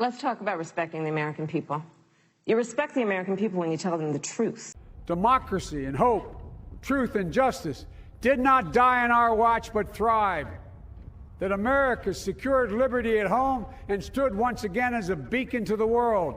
Let's talk about respecting the American people. You respect the American people when you tell them the truth. Democracy and hope, truth and justice did not die on our watch but thrived. That America secured liberty at home and stood once again as a beacon to the world.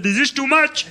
This is too much.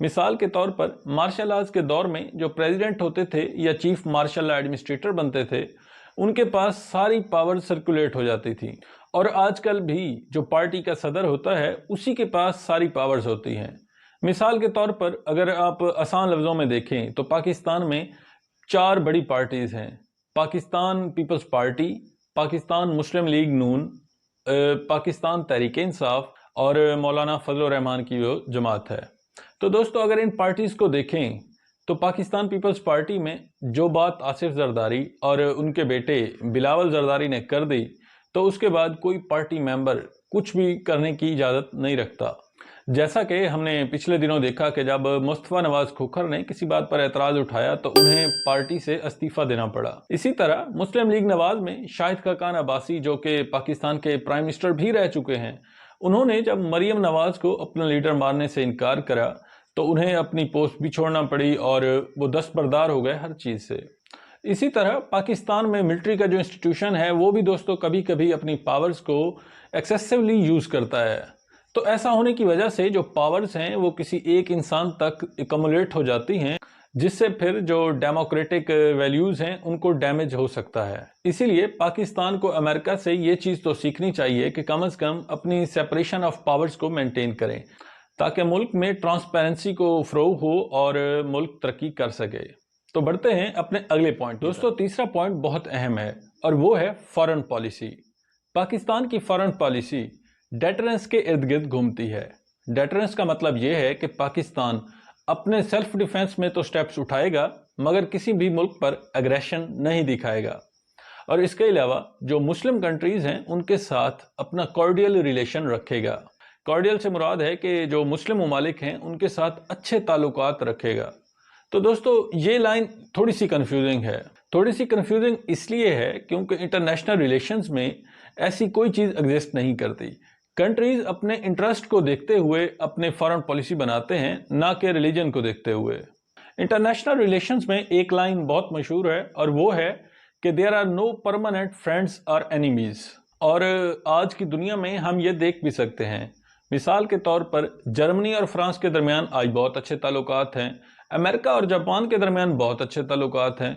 مثال کے طور پر martial arts کے دور میں جو president ہوتے تھے یا چیف مارشل ایڈمنسٹریٹر بنتے تھے ان کے پاس ساری پاور سرکولیٹ ہو جاتی تھی، اور آج کل بھی جو پارٹی کا صدر ہوتا ہے اسی کے پاس ساری پاورز ہوتی ہیں۔ مثال کے طور پر اگر آپ آسان لفظوں میں دیکھیں تو پاکستان میں 4 بڑی پارٹیز ہیں: پاکستان پیپلز پارٹی، پاکستان مسلم لیگ نون، پاکستان تحریک انصاف اور مولانا فضل الرحمان کی جو جماعت ہے۔ تو دوستو اگر ان پارٹیز کو دیکھیں تو پاکستان پیپلز پارٹی میں جو بات آصف زرداری اور ان کے بیٹے بلاول زرداری نے کر دی تو اس کے بعد کوئی پارٹی ممبر کچھ بھی کرنے کی اجازت نہیں رکھتا، جیسا کہ ہم نے پچھلے دنوں دیکھا کہ جب مصطفیٰ نواز کھوکھر نے کسی بات پر اعتراض اٹھایا تو انہیں پارٹی سے استعفیٰ دینا پڑا۔ اسی طرح مسلم لیگ نواز میں شاہد خاقان عباسی جو کہ پاکستان کے پرائم منسٹر بھی رہ چکے ہیں، انہوں نے جب مریم نواز کو اپنا لیڈر ماننے سے انکار کرا تو انہیں اپنی پوسٹ بھی چھوڑنا پڑی اور وہ دستبردار ہو گئے ہر چیز سے۔ اسی طرح پاکستان میں ملٹری کا جو انسٹیٹیوشن ہے وہ بھی دوستو کبھی کبھی اپنی پاورز کو ایکسیسیولی یوز کرتا ہے، تو ایسا ہونے کی وجہ سے جو پاورز ہیں وہ کسی ایک انسان تک ایکومولیٹ ہو جاتی ہیں، جس سے پھر جو ڈیموکریٹک ویلیوز ہیں ان کو ڈیمیج ہو سکتا ہے۔ اسی لیے پاکستان کو امریکہ سے یہ چیز تو سیکھنی چاہیے کہ کم از کم اپنی سیپریشن آف پاورز کو مینٹین کریں تاکہ ملک میں ٹرانسپیرنسی کو فروغ ہو اور ملک ترقی کر سکے۔ تو بڑھتے ہیں اپنے اگلے پوائنٹ۔ دوستو تیسرا پوائنٹ بہت اہم ہے اور وہ ہے فارن پالیسی۔ پاکستان کی فارن پالیسی ڈیٹرنس کے ارد گرد گھومتی ہے۔ ڈیٹرنس کا مطلب یہ ہے کہ پاکستان اپنے سیلف ڈیفنس میں تو سٹیپس اٹھائے گا مگر کسی بھی ملک پر اگریشن نہیں دکھائے گا، اور اس کے علاوہ جو مسلم کنٹریز ہیں ان کے ساتھ اپنا کارڈیل ریلیشن رکھے گا۔ کارڈیل سے مراد ہے کہ جو مسلم ممالک ہیں ان کے ساتھ اچھے تعلقات رکھے گا۔ تو دوستو یہ لائن تھوڑی سی کنفیوزنگ ہے۔ تھوڑی سی کنفیوزنگ اس لیے ہے کیونکہ انٹرنیشنل ریلیشنز میں ایسی کوئی چیز ایگزسٹ نہیں کرتی۔ کنٹریز اپنے انٹرسٹ کو دیکھتے ہوئے اپنے فارن پالیسی بناتے ہیں، نہ کہ ریلیجن کو دیکھتے ہوئے۔ انٹرنیشنل ریلیشنز میں ایک لائن بہت مشہور ہے اور وہ ہے کہ there are no permanent friends اور اینیمیز، اور آج کی دنیا میں ہم یہ دیکھ بھی سکتے ہیں۔ مثال کے طور پر جرمنی اور فرانس کے درمیان آج بہت اچھے تعلقات ہیں، امریکہ اور جاپان کے درمیان بہت اچھے تعلقات ہیں،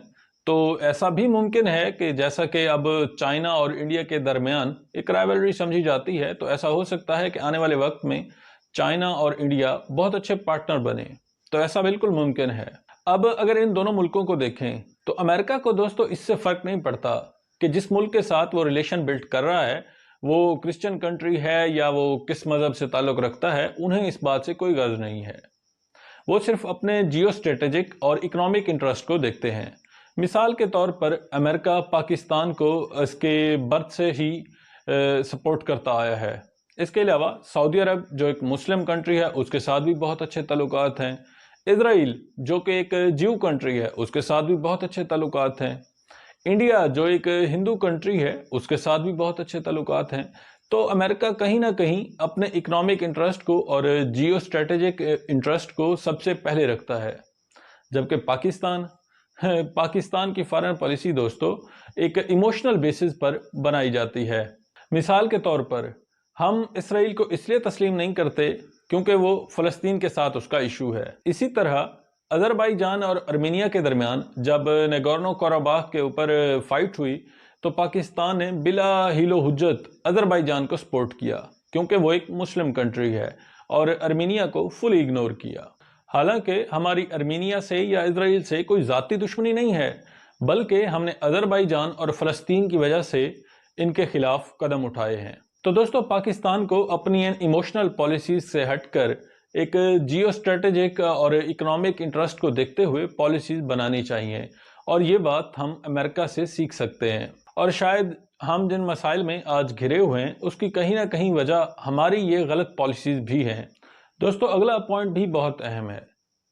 تو ایسا بھی ممکن ہے کہ جیسا کہ اب چائنا اور انڈیا کے درمیان ایک رائیولری سمجھی جاتی ہے، تو ایسا ہو سکتا ہے کہ آنے والے وقت میں چائنا اور انڈیا بہت اچھے پارٹنر بنے، تو ایسا بالکل ممکن ہے۔ اب اگر ان دونوں ملکوں کو دیکھیں تو امریکہ کو دوستو اس سے فرق نہیں پڑتا کہ جس ملک کے ساتھ وہ ریلیشن بلڈ کر رہا ہے وہ کرسچن کنٹری ہے یا وہ کس مذہب سے تعلق رکھتا ہے، انہیں اس بات سے کوئی غرض نہیں ہے۔ وہ صرف اپنے جیو اسٹریٹجک اور اکنامک انٹرسٹ کو دیکھتے ہیں۔ مثال کے طور پر امریکہ پاکستان کو اس کے برتھ سے ہی سپورٹ کرتا آیا ہے۔ اس کے علاوہ سعودی عرب جو ایک مسلم کنٹری ہے اس کے ساتھ بھی بہت اچھے تعلقات ہیں۔ اسرائیل جو کہ ایک جیو کنٹری ہے اس کے ساتھ بھی بہت اچھے تعلقات ہیں۔ انڈیا جو ایک ہندو کنٹری ہے اس کے ساتھ بھی بہت اچھے تعلقات ہیں۔ تو امریکہ کہیں نہ کہیں اپنے اکنامک انٹرسٹ کو اور جیو اسٹریٹجک انٹرسٹ کو سب سے پہلے رکھتا ہے، جبکہ پاکستان کی فارن پالیسی دوستو ایک ایموشنل بیسس پر بنائی جاتی ہے۔ مثال کے طور پر ہم اسرائیل کو اس لیے تسلیم نہیں کرتے کیونکہ وہ فلسطین کے ساتھ اس کا ایشو ہے۔ اسی طرح آذربائیجان اور ارمینیا کے درمیان جب نگورنو قرباخ کے اوپر فائٹ ہوئی تو پاکستان نے بلا حیل و حجت آذربائیجان کو سپورٹ کیا کیونکہ وہ ایک مسلم کنٹری ہے، اور ارمینیا کو فلی اگنور کیا۔ حالانکہ ہماری ارمینیا سے یا اسرائیل سے کوئی ذاتی دشمنی نہیں ہے، بلکہ ہم نے آذربائیجان اور فلسطین کی وجہ سے ان کے خلاف قدم اٹھائے ہیں۔ تو دوستو پاکستان کو اپنی ایموشنل پالیسیز سے ہٹ کر ایک جیو اسٹریٹجک اور اکنامک انٹرسٹ کو دیکھتے ہوئے پالیسیز بنانی چاہیے، اور یہ بات ہم امریکہ سے سیکھ سکتے ہیں۔ اور شاید ہم جن مسائل میں آج گھرے ہوئے ہیں اس کی کہیں نہ کہیں وجہ ہماری یہ غلط پالیسیز بھی ہیں۔ دوستو اگلا پوائنٹ بھی بہت اہم ہے۔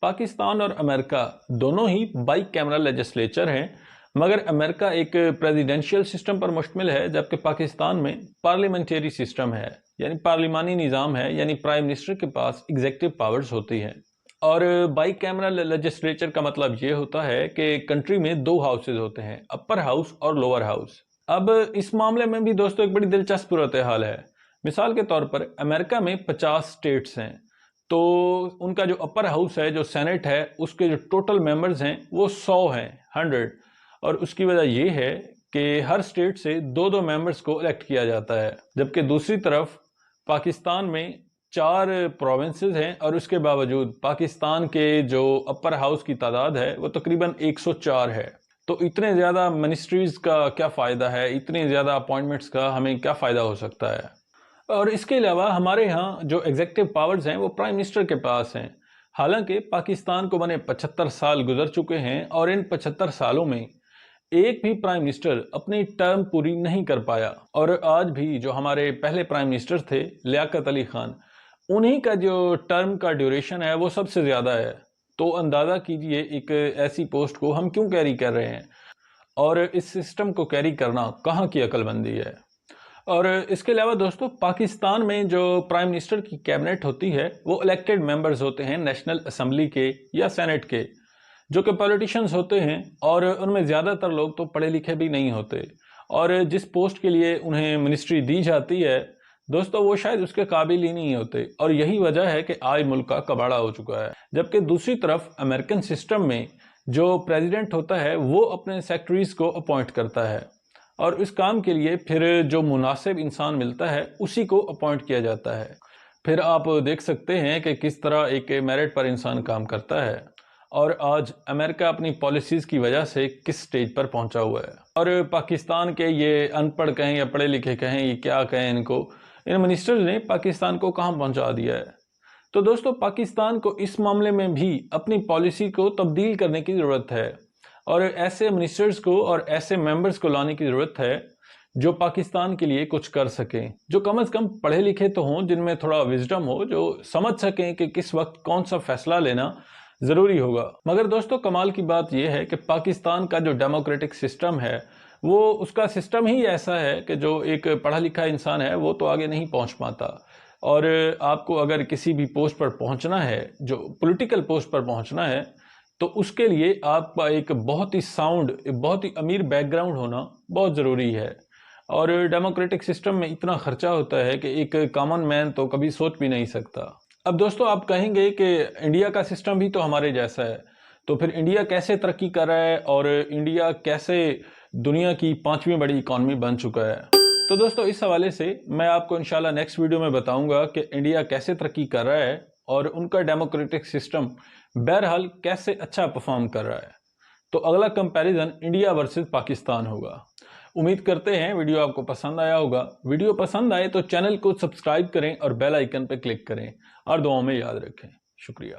پاکستان اور امریکہ دونوں ہی بائی کیمرا لیجسلیچر ہیں، مگر امریکہ ایک پریزیڈنشیل سسٹم پر مشتمل ہے جبکہ پاکستان میں پارلیمنٹری سسٹم ہے، یعنی پارلیمانی نظام ہے، یعنی پرائم منسٹر کے پاس ایگزیکٹو پاورز ہوتی ہیں۔ اور بائی کیمرا لیجسلیچر کا مطلب یہ ہوتا ہے کہ کنٹری میں 2 ہاؤسز ہوتے ہیں، اپر ہاؤس اور لوور ہاؤس۔ اب اس معاملے میں بھی دوستو ایک بڑی دلچسپ صورتحال ہے۔ مثال کے طور پر امریکہ میں 50 اسٹیٹس ہیں، تو ان کا جو اپر ہاؤس ہے، جو سینٹ ہے، اس کے جو ٹوٹل ممبرز ہیں وہ 100 ہیں، 100. اور اس کی وجہ یہ ہے کہ ہر اسٹیٹ سے 2 ممبرز کو الیکٹ کیا جاتا ہے، جبکہ دوسری طرف پاکستان میں 4 پروونسز ہیں، اور اس کے باوجود پاکستان کے جو اپر ہاؤس کی تعداد ہے وہ تقریباً 104 ہے. تو اتنے زیادہ منسٹریز کا کیا فائدہ ہے، اتنے زیادہ اپوائنٹمنٹس کا ہمیں کیا فائدہ ہو سکتا ہے؟ اور اس کے علاوہ ہمارے ہاں جو ایگزیکٹو پاورز ہیں وہ پرائم منسٹر کے پاس ہیں. حالانکہ پاکستان کو بنے 75 سال گزر چکے ہیں، اور ان 75 سالوں میں ایک بھی پرائم منسٹر اپنی ٹرم پوری نہیں کر پایا. اور آج بھی جو ہمارے پہلے پرائم منسٹر تھے لیاقت علی خان، انہی کا جو ٹرم کا ڈیوریشن ہے وہ سب سے زیادہ ہے. تو اندازہ کیجئے ایک ایسی پوسٹ کو ہم کیوں کیری کر رہے ہیں، اور اس سسٹم کو کیری کرنا کہاں کی عقل مندی ہے. اور اس کے علاوہ دوستو، پاکستان میں جو پرائم منسٹر کی کیبنٹ ہوتی ہے وہ الیکٹڈ ممبرز ہوتے ہیں نیشنل اسمبلی کے یا سینٹ کے، جو کہ پولیٹیشنز ہوتے ہیں، اور ان میں زیادہ تر لوگ تو پڑھے لکھے بھی نہیں ہوتے. اور جس پوسٹ کے لیے انہیں منسٹری دی جاتی ہے دوستو، وہ شاید اس کے قابل ہی نہیں ہوتے، اور یہی وجہ ہے کہ آج ملک کا کباڑا ہو چکا ہے. جبکہ دوسری طرف امریکن سسٹم میں جو پریزیڈنٹ ہوتا ہے وہ اپنے سیکرٹریز کو اپوائنٹ کرتا ہے، اور اس کام کے لیے پھر جو مناسب انسان ملتا ہے اسی کو اپوائنٹ کیا جاتا ہے. پھر آپ دیکھ سکتے ہیں کہ کس طرح ایک میرٹ پر انسان کام کرتا ہے، اور آج امریکہ اپنی پالیسیز کی وجہ سے کس سٹیج پر پہنچا ہوا ہے. اور پاکستان کے یہ ان پڑھ کہیں یا پڑھے لکھے کہیں، یہ کیا کہیں، ان منسٹرز نے پاکستان کو کہاں پہنچا دیا ہے. تو دوستو، پاکستان کو اس معاملے میں بھی اپنی پالیسی کو تبدیل کرنے کی ضرورت ہے، اور ایسے منسٹرز کو اور ایسے ممبرز کو لانے کی ضرورت ہے جو پاکستان کے لیے کچھ کر سکیں، جو کم از کم پڑھے لکھے تو ہوں، جن میں تھوڑا وزڈم ہو، جو سمجھ سکیں کہ کس وقت کون سا فیصلہ لینا ضروری ہوگا. مگر دوستو، کمال کی بات یہ ہے کہ پاکستان کا جو ڈیموکریٹک سسٹم ہے وہ اس کا سسٹم ہی ایسا ہے کہ جو ایک پڑھا لکھا انسان ہے وہ تو آگے نہیں پہنچ پاتا. اور آپ کو اگر کسی بھی پوسٹ پر پہنچنا ہے، جو پولیٹیکل پوسٹ پر پہنچنا ہے، تو اس کے لیے آپ کا ایک بہت ہی ساؤنڈ، بہت ہی امیر بیک گراؤنڈ ہونا بہت ضروری ہے. اور ڈیموکریٹک سسٹم میں اتنا خرچہ ہوتا ہے کہ ایک کامن مین تو کبھی سوچ بھی نہیں سکتا. اب دوستو، آپ کہیں گے کہ انڈیا کا سسٹم بھی تو ہمارے جیسا ہے، تو پھر انڈیا کیسے ترقی کر رہا ہے، اور انڈیا کیسے دنیا کی 5ویں بڑی اکانومی بن چکا ہے؟ تو دوستو، اس حوالے سے میں آپ کو انشاءاللہ نیکسٹ ویڈیو میں بتاؤں گا کہ انڈیا کیسے ترقی کر رہا ہے، اور ان کا ڈیموکریٹک سسٹم بہرحال کیسے اچھا پرفارم کر رہا ہے. تو اگلا کمپیریزن انڈیا ورسز پاکستان ہوگا. امید کرتے ہیں ویڈیو آپ کو پسند آیا ہوگا. ویڈیو پسند آئے تو چینل کو سبسکرائب کریں اور بیل آئیکن پہ کلک کریں، اور دعاؤں میں یاد رکھیں. شکریہ.